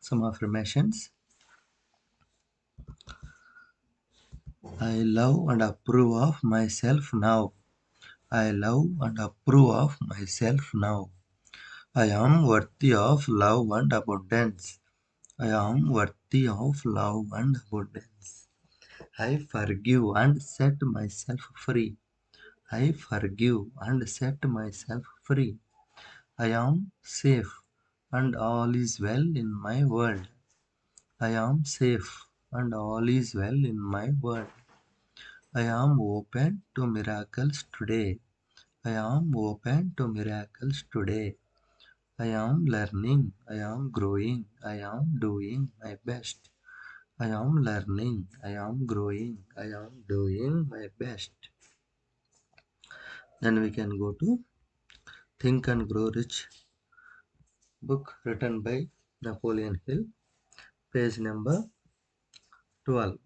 Some affirmations. I love and approve of myself now. I love and approve of myself now. I am worthy of love and abundance. I am worthy of love and abundance. I forgive and set myself free. I forgive and set myself free. I am safe and all is well in my world. I am safe and all is well in my world. I am open to miracles today. I am open to miracles today. I am learning. I am growing. I am doing my best. I am learning. I am growing. I am doing my best. Then we can go to Think and Grow Rich book written by Napoleon Hill, page number 12.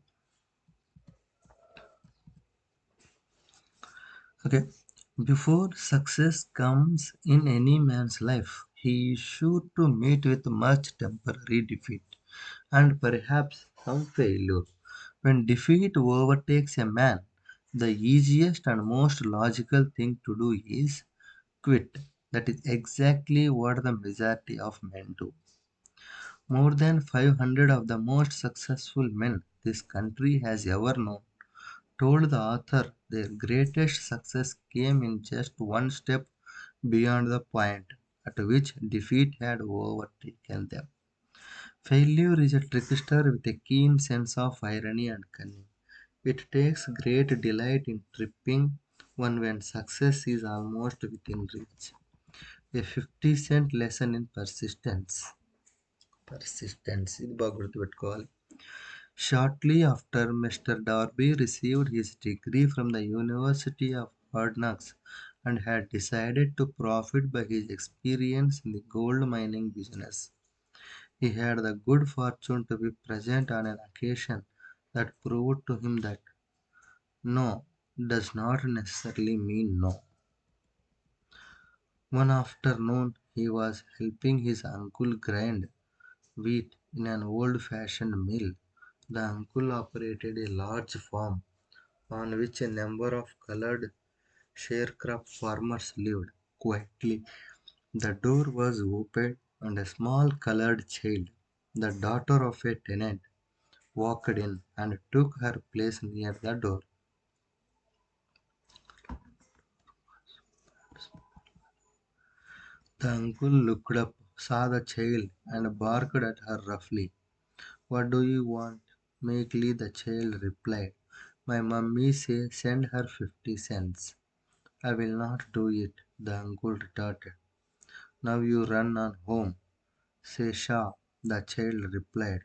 Okay. Before success comes in any man's life, he is sure to meet with much temporary defeat and perhaps some failure. When defeat overtakes a man, the easiest and most logical thing to do is quit. That is exactly what the majority of men do. More than 500 of the most successful men this country has ever known told the author their greatest success came in just one step beyond the point at which defeat had overtaken them. Failure is a trickster with a keen sense of irony and cunning. It takes great delight in tripping one when success is almost within reach. A 50-cent lesson in persistence. Persistence. ಇದು ಬಾಗ ಗುರ್ತುపెట్టుకోవాలి. Shortly after Mr. Darby received his degree from the University of Hard Knocks and had decided to profit by his experience in the gold mining business, he had the good fortune to be present on an occasion that proved to him that no does not necessarily mean no. One afternoon, he was helping his uncle grind wheat in an old fashioned mill. The uncle operated a large farm on which a number of colored sharecrop farmers lived quietly. The door was opened and a small colored child, the daughter of a tenant, walked in and took her place near the door. The uncle looked up, saw the child, and barked at her roughly. What do you want? Meekly the child replied, My mummy says send her 50 cents. I will not do it, the uncle retorted. Now you run on home. Say Shah, the child replied,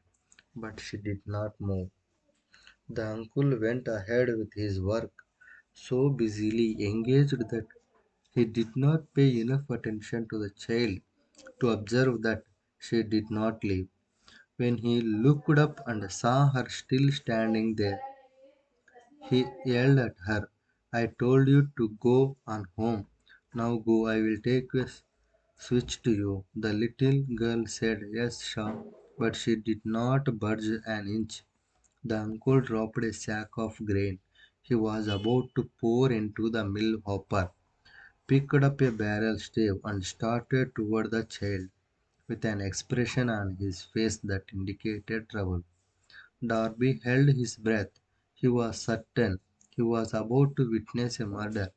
but she did not move. The uncle went ahead with his work, so busily engaged that he did not pay enough attention to the child to observe that she did not leave. When he looked up and saw her still standing there, he yelled at her, I told you to go on home. Now go, I will take a switch to you. The little girl said, Yes, Shah, but she did not budge an inch. The uncle dropped a sack of grain he was about to pour into the mill hopper, picked up a barrel stave, and started toward the child with an expression on his face that indicated trouble. Darby held his breath. He was certain he was about to witness a murder.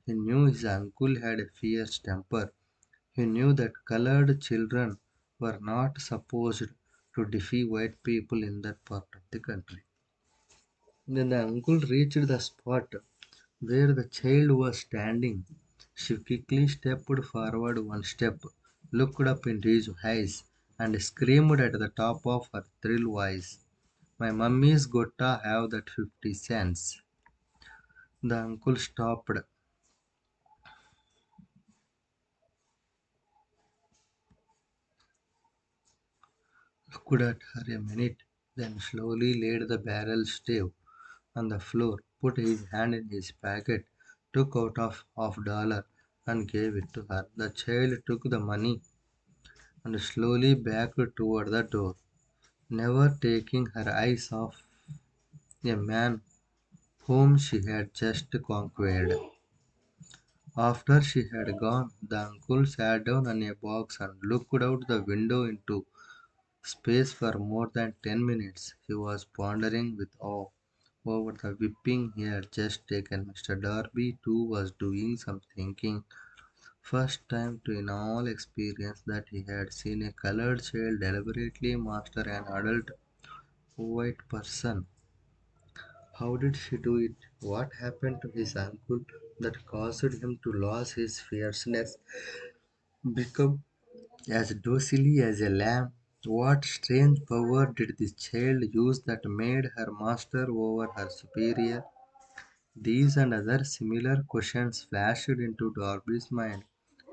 He knew his uncle had a fierce temper. He knew that colored children were not supposed to defy white people in that part of the country. Then the uncle reached the spot where the child was standing. She quickly stepped forward one step, looked up into his eyes, and screamed at the top of her shrill voice. My mummy's gotta have that 50 cents. The uncle stopped, looked at her a minute, then slowly laid the barrel stave on the floor, put his hand in his pocket, took out of $half and gave it to her. The child took the money and slowly backed toward the door. never taking her eyes off a man whom she had just conquered. After she had gone, the uncle sat down on a box and looked out the window into space for more than 10 minutes. He was pondering with awe over the whipping he had just taken. Mr. Darby, too, was doing some thinking. First time to in all experience that he had seen a colored child deliberately master an adult white person. How did she do it? What happened to his uncle that caused him to lose his fierceness, become as docile as a lamb? What strange power did this child use that made her master over her superior? These and other similar questions flashed into Darby's mind,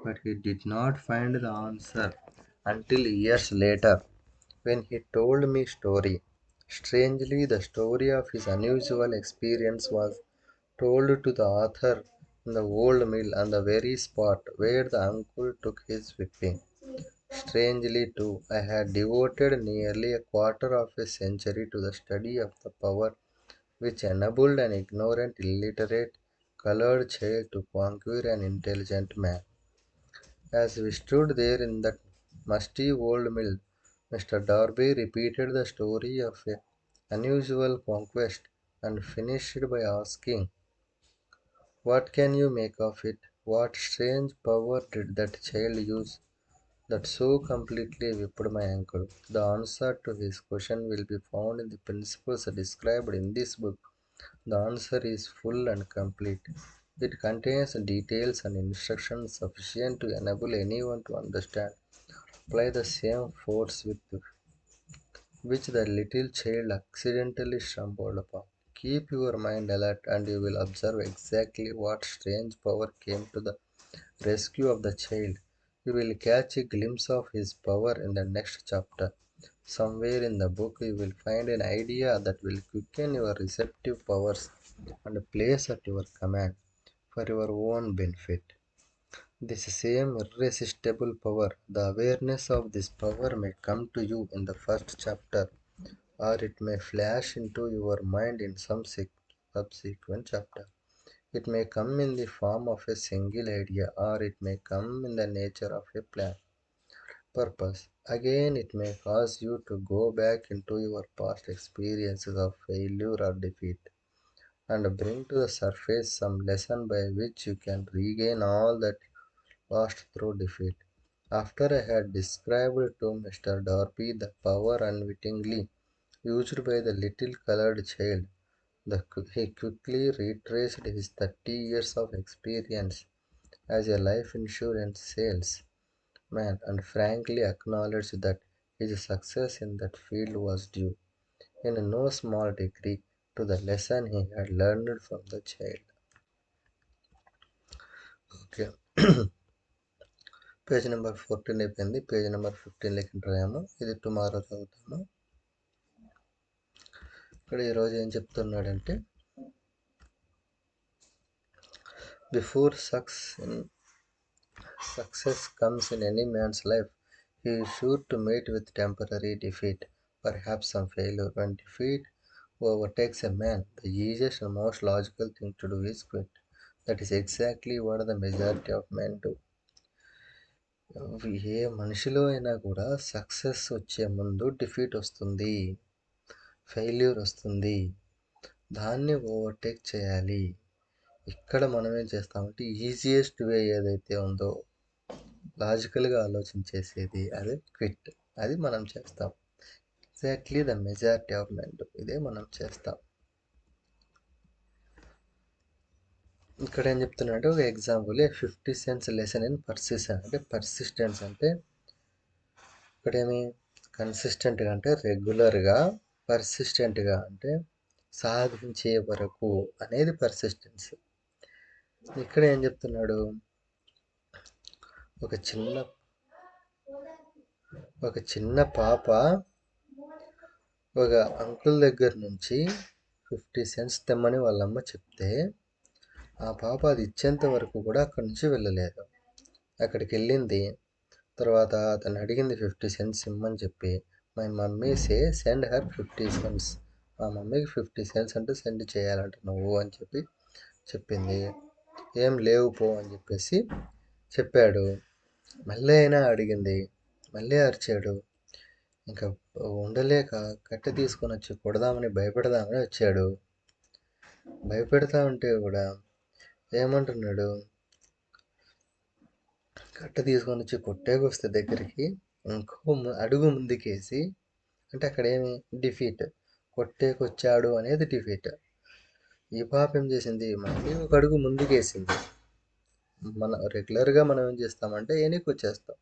but he did not find the answer until years later when he told me story. Strangely, the story of his unusual experience was told to the author in the old mill on the very spot where the uncle took his whipping. Strangely, too, I had devoted nearly a quarter of a century to the study of the power which enabled an ignorant, illiterate, colored child to conquer an intelligent man. As we stood there in that musty old mill, Mr. Darby repeated the story of a unusual conquest and finished by asking, "What can you make of it? What strange power did that child use that so completely whipped my ankle?" The answer to his question will be found in the principles described in this book. The answer is full and complete. It contains details and instructions sufficient to enable anyone to understand. Apply the same force with which the little child accidentally stumbled upon. Keep your mind alert and you will observe exactly what strange power came to the rescue of the child. You will catch a glimpse of his power in the next chapter. Somewhere in the book, you will find an idea that will quicken your receptive powers and place at your command for your own benefit. This same irresistible power, the awareness of this power may come to you in the first chapter, or it may flash into your mind in some subsequent chapter. It may come in the form of a single idea, or it may come in the nature of a plan. Purpose. Again, it may cause you to go back into your past experiences of failure or defeat and bring to the surface some lesson by which you can regain all that you lost through defeat. After I had described to Mr. Darby the power unwittingly used by the little colored child, he quickly retraced his 30 years of experience as a life insurance salesman and frankly acknowledged that his success in that field was due, in no small degree, to the lesson he had learned from the child. Okay. Page number 14 అయిపోయింది. Page number 15 రాయాము. ఇది tomorrow చదువుతాము. ఇక్కడ ఈరోజు ఏం చెప్తున్నాడంటే, before success comes in any man's life, he is sure to meet with temporary defeat, perhaps some failure. When defeat overtakes a man, the easiest and most logical thing to do is quit. That is exactly what the majority of men do. ఏ మనిషిలో అయినా కూడా success వచ్చే ముందు defeat వస్తుంది, failure వస్తుంది. దాన్ని overtake చేయాలి. ఇక్కడ మనం ఏం చేస్తామంటే ఈజియెస్ట్ వే ఏదైతే ఉందో లాజికల్గా ఆలోచించేసేది అదే క్విట్. అది మనం చేస్తాం. Exactly the majority of men ఇదే మనం చేస్తాం. ఇక్కడ ఏం చెప్తున్నాడంటే ఒక example 50 cents lesson in persistence. అంటే పర్సిస్టెన్స్ అంటే ఇక్కడేమి కన్సిస్టెంట్గా అంటే రెగ్యులర్గా, పర్సిస్టెంట్గా అంటే సాధించే వరకు అనేది పర్సిస్టెన్స్. ఇక్కడ ఏం చెప్తున్నాడు, ఒక చిన్న పాప ఒక అంకుల్ దగ్గర నుంచి 50 cents తెమ్మని వాళ్ళమ్మ చెప్తే ఆ పాప అది ఇచ్చేంత వరకు కూడా అక్కడి నుంచి వెళ్ళలేదు. అక్కడికి వెళ్ళింది. తర్వాత అతను అడిగింది 50 cents ఇమ్మని చెప్పి my mummy say send her 50 cents. మా మమ్మీకి 50 సెంట్స్ అంటే సెండ్ చేయాలంట నువ్వు అని చెప్పింది. ఏం లేవు పో అని చెప్పేసి చెప్పాడు. మళ్ళీ అయినా అడిగింది. మళ్ళీ అరిచాడు. ఇంకా ఉండలేక కట్టె తీసుకొని వచ్చి కొడదామని భయపెడదామని వచ్చాడు. భయపెడతా ఉంటే కూడా ఏమంటున్నాడు, కట్టె తీసుకొని వచ్చి కొట్టేకొస్తే దగ్గరికి ఇంకో అడుగు ముందుకేసి, అంటే అక్కడ ఏమి డిఫీట్, కొట్టేకొచ్చాడు అనేది డిఫీట్. ఈ పాప ఏం చేసింది, మళ్ళీ ఒక అడుగు ముందుకేసింది. రెగ్యులర్గా మనం ఏం చేస్తామంటే వెనక్కి వచ్చేస్తాం.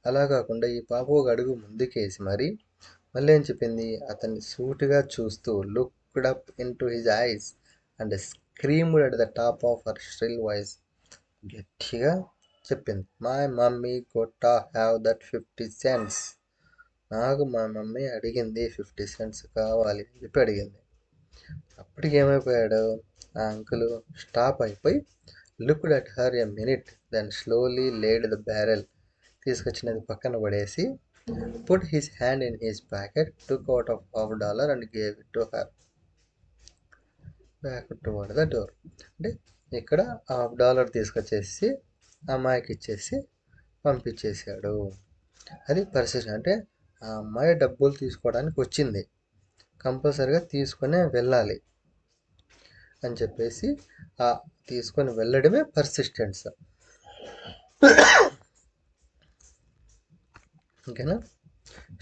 అలా కాకుండా ఈ పాప ఒక అడుగు ముందుకేసి మళ్ళీ ఏం చెప్పింది, అతన్ని సూటిగా చూస్తూ looked up into his eyes and screamed at the top of her shrill voice. గట్టిగా చెప్పింది, my mummy gotta have that 50 cents. నాకు మా మమ్మీ అడిగింది 50 సెంట్స్ కావాలి అని చెప్పి అడిగింది. అప్పటికి ఏమైపోయాడు ఆ అంకుల్, స్టాప్ అయిపోయి looked at her a minute, then slowly laid the barrel. తీసుకొచ్చినది పక్కన పడేసి put his hand in his packet, took out of $50 and gave it to her back toward the door. అంటే ఇక్కడ $50 తీసుకొచ్చేసి అమ్మాయికి ఇచ్చేసి పంపించేశాడు. అది పరిస్థితి. అంటే ఆ అమ్మాయి డబ్బులు తీసుకోవడానికి వచ్చింది, కంపల్సరిగా తీసుకునే వెళ్ళాలి అని చెప్పేసి ఆ తీసుకొని వెళ్ళడమే పర్సిస్టెన్స్. ఓకేనా?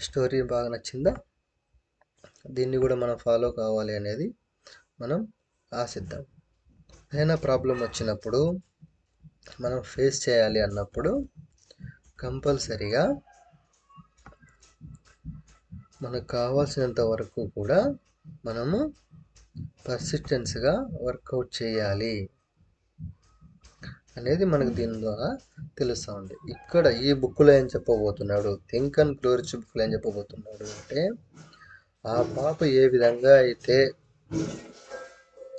స్టోరీ బాగా నచ్చిందా? దీన్ని కూడా మనం ఫాలో కావాలి అనేది మనం ఆశిద్దాం. ఏదైనా ప్రాబ్లం వచ్చినప్పుడు, మనం ఫేస్ చేయాలి అన్నప్పుడు కంపల్సరిగా మనకు కావాల్సినంత వరకు కూడా మనము పర్సిస్టెన్స్గా వర్కౌట్ చేయాలి అనేది మనకు దీని ద్వారా తెలుస్తూ ఉంది. ఇక్కడ ఈ బుక్లో ఏం చెప్పబోతున్నాడు, థింక్ అండ్ గ్రో రిచ్ బుక్లో ఏం చెప్పబోతున్నాడు అంటే, ఆ పాప ఏ విధంగా అయితే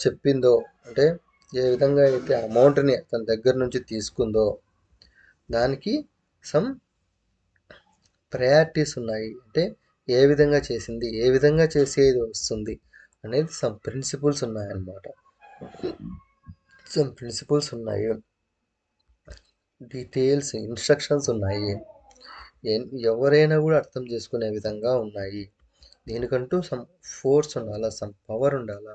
చెప్పిందో, అంటే ఏ విధంగా అయితే అమౌంట్ని తన దగ్గర నుంచి తీసుకుందో దానికి సమ్ ప్రయారిటీస్ ఉన్నాయి. అంటే ఏ విధంగా చేసింది, ఏ విధంగా చేసేది వస్తుంది అనేది సమ్ ప్రిన్సిపల్స్ ఉన్నాయన్నమాట. సమ్ ప్రిన్సిపల్స్ ఉన్నాయి, డీటెయిల్స్, ఇన్స్ట్రక్షన్స్ ఉన్నాయి, ఎవరైనా కూడా అర్థం చేసుకునే విధంగా ఉన్నాయి. దీనికంటూ సమ్ ఫోర్స్ ఉండాలా, సమ్ పవర్ ఉండాలా,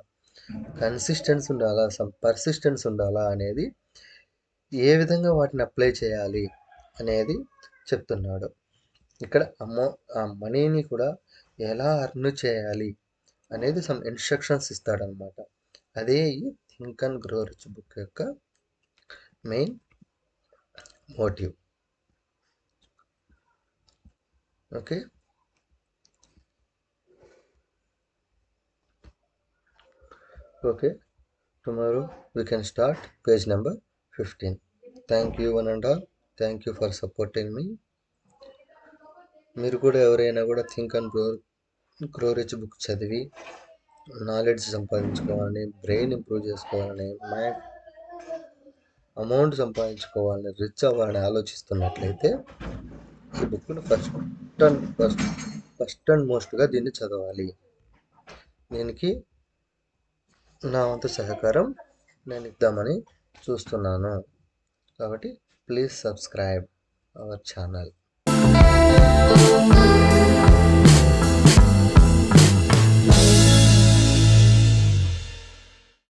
కన్సిస్టెన్స్ ఉండాలా, సమ్ పర్సిస్టెన్స్ ఉండాలా అనేది, ఏ విధంగా వాటిని అప్లై చేయాలి అనేది చెప్తున్నాడు. ఇక్కడ ఆ మనీని కూడా ఎలా అర్న్ చేయాలి అనేది సమ్ ఇన్స్ట్రక్షన్స్ ఇస్తాడనమాట. అదే ఈ think and grow rich book యొక్క main motive. Okay, tomorrow we can start page number 15. Thank you one and all. Thank you for supporting me. మీరు కూడా ఎవరైనా కూడా think and grow rich book చదివి knowledge సంపాదించుకోవాలని, brain improve చేసుకోవాలని, amount సంపాదించుకోవాలని, rich అవ్వాలని ఆలోచిస్తున్నట్లయితే ఈ బుక్ను ఫస్ట్ అండ్ మోస్ట్గా దీన్ని చదవాలి. దీనికి నా వంతు సహకారం నేను ఇద్దామని చూస్తున్నాను. కాబట్టి ప్లీజ్ సబ్స్క్రైబ్ అవర్ ఛానల్.